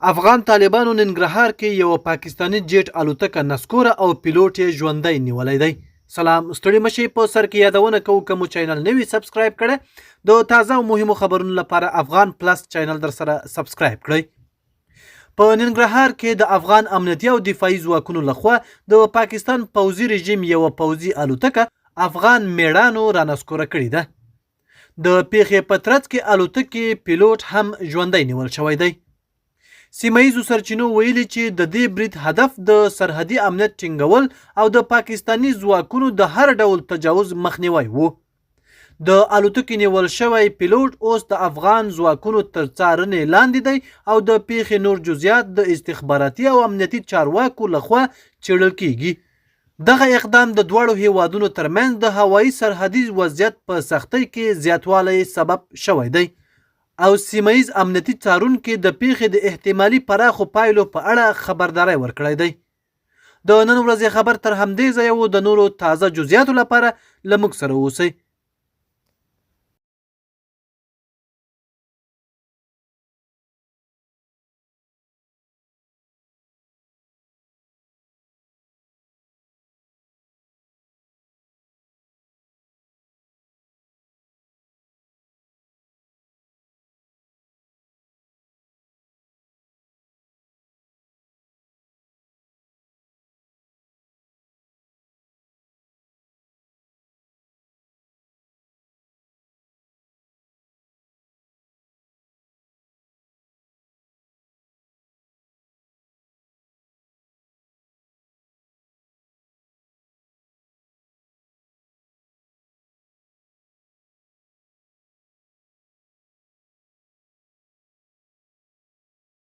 افغان طالبانو ننګرهار کې یو پاکستانی جیټ الوتکه نسکوره او پیلوټ یې ژوندی نیولی دی. سلام ستړي مشي. په سر کې یادونه کوو که مو چینل نوي سبسکرایب کړئ د تازه او مهمو خبرونو لپاره افغان پلس چینل در سره سبسکرایب کړئ. په ننګرهار کې د افغان امنیتي او دفاعي ځواکونو لخوا د پاکستان پوځي رژیم یو پوځي الوتکه افغان میړانو رانسکوره کړې ده. د پیښې په ترڅ کې الوتکې پیلوټ هم ژوندی نیول شوی دی. سیمه ییزو سرچینو ویلي چې د دې برید هدف د سرحدي امنیت ټینګول او د پاکستاني ځواکونو د هر ډول تجاوز مخنیوی و. د الوتکې نیول شوی پیلوټ اوس د افغان ځواکونو تر څارنې لاندې دی او د پیښې نور جزئیات د استخباراتي او امنیتي چارواکو لخوا څیړل کیږي. دغه اقدام د دواړو هیوادونو ترمنځ د هوایي سرحدي وضعیت په سختۍ کې زیاتوالی سبب شوی دی او سیمه ییز امنیتي څارونکي د پیښې د احتمالي پراخو پایلو په اړه خبرداری ورکړی دی. د نن ورځې خبر تر همدې ځایه و. د نورو تازه جزئیاتو لپاره له موږ سره اوسئ.